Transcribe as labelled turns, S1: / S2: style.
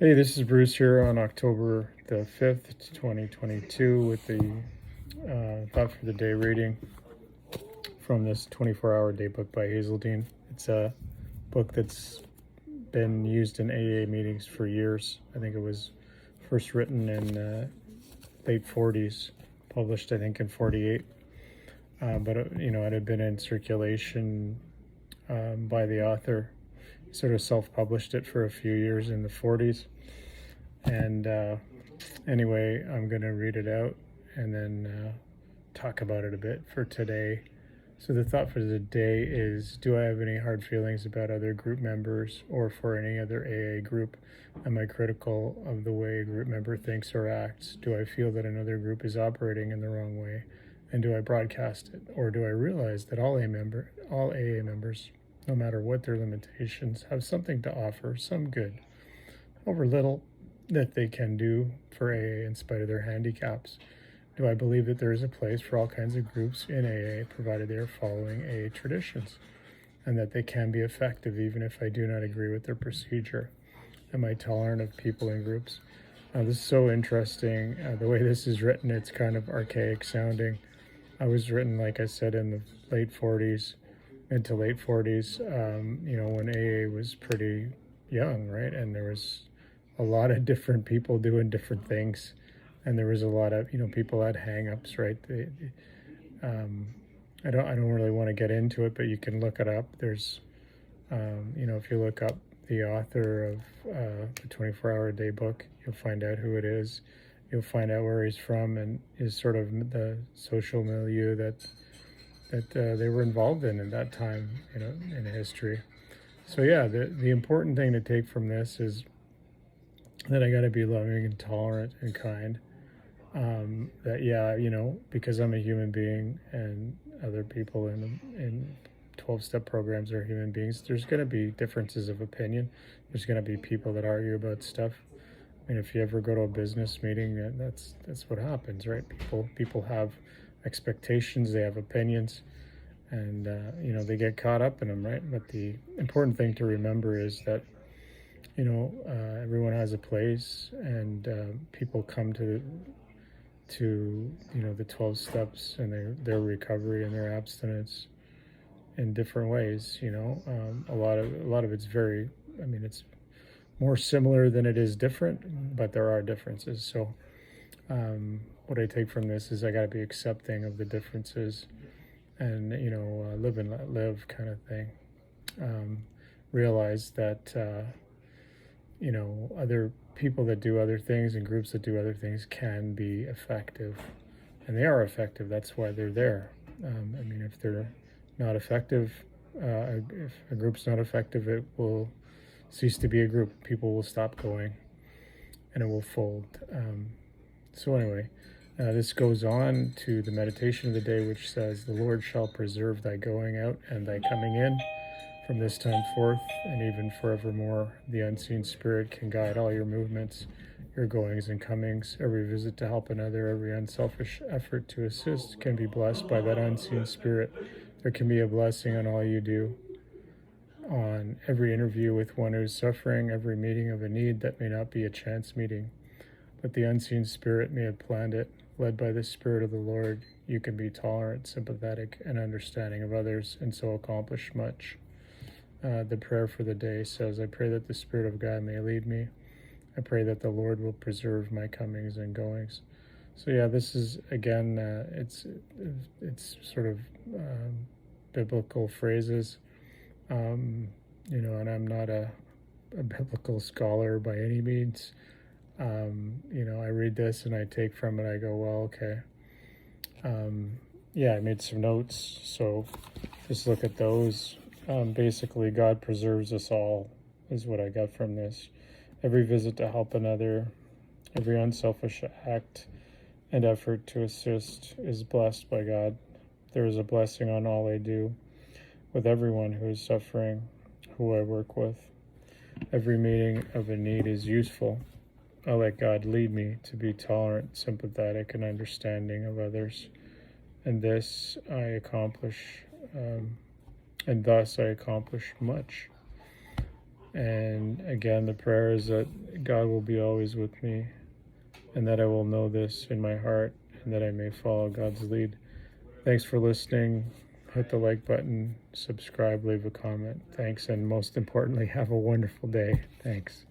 S1: Hey, this is Bruce here on October the 5th, 2022, with the Thought for the Day reading from this 24-hour day book by Hazeldean. It's a book that's been used in AA meetings for years. I think it was first written in late 40s, published I think in 48. But it had been in circulation by the author. Sort of self-published it for a few years in the 40s. And anyway, I'm going to read it out and then talk about it a bit for today. So the thought for the day is, do I have any hard feelings about other group members or for any other AA group? Am I critical of the way a group member thinks or acts? Do I feel that another group is operating in the wrong way? And do I broadcast it? Or do I realize that all AA members, no matter what their limitations, have something to offer, some good, over little that they can do for AA in spite of their handicaps? Do I believe that there is a place for all kinds of groups in AA, provided they are following AA traditions, and that they can be effective even if I do not agree with their procedure? Am I tolerant of people in groups? This is so interesting. The way this is written, it's kind of archaic sounding. I was written, like I said, in the late 40s, into late 40s, when AA was pretty young, right? And there was a lot of different people doing different things, and there was a lot of people had hang-ups, right? I don't really want to get into it, but you can look it up. There's if you look up the author of the 24-hour day book, you'll find out who it is. You'll find out where he's from and is sort of the social milieu that they were involved in that time, in history. So yeah, the important thing to take from this is that I got to be loving and tolerant and kind. Because I'm a human being and other people in 12-step programs are human beings, there's going to be differences of opinion. There's going to be people that argue about stuff. I mean, if you ever go to a business meeting, that's what happens, right? People have expectations, they have opinions, and they get caught up in them, right? But the important thing to remember is that everyone has a place, and people come to the 12 steps and their recovery and their abstinence in different ways. A lot of it's it's more similar than it is different, but there are differences. So what I take from this is I got to be accepting of the differences, and live and let live kind of thing. Realize that other people that do other things and groups that do other things can be effective, and they are effective. That's why they're there. If they're not effective, if a group's not effective, it will cease to be a group. People will stop going, and it will fold. So anyway, this goes on to the meditation of the day, which says, "The Lord shall preserve thy going out and thy coming in from this time forth, and even forevermore. The unseen spirit can guide all your movements, your goings and comings. Every visit to help another, every unselfish effort to assist can be blessed by that unseen spirit. There can be a blessing on all you do, on every interview with one who is suffering, every meeting of a need that may not be a chance meeting, but the unseen spirit may have planned it. Led by the Spirit of the Lord, you can be tolerant, sympathetic, and understanding of others, and so accomplish much." The prayer for the day says, "I pray that the Spirit of God may lead me. I pray that the Lord will preserve my comings and goings." So yeah, this is, again, it's sort of biblical phrases, and I'm not a biblical scholar by any means. I read this and I take from it, I go, well, okay. I made some notes, so just look at those. Basically, God preserves us all, is what I got from this. Every visit to help another, every unselfish act and effort to assist is blessed by God. There is a blessing on all I do, with everyone who is suffering, who I work with. Every meeting of a need is useful. I let God lead me to be tolerant, sympathetic, and understanding of others. And thus I accomplish much. And again, the prayer is that God will be always with me, and that I will know this in my heart, and that I may follow God's lead. Thanks for listening. Hit the like button, subscribe, leave a comment. Thanks, and most importantly, have a wonderful day. Thanks.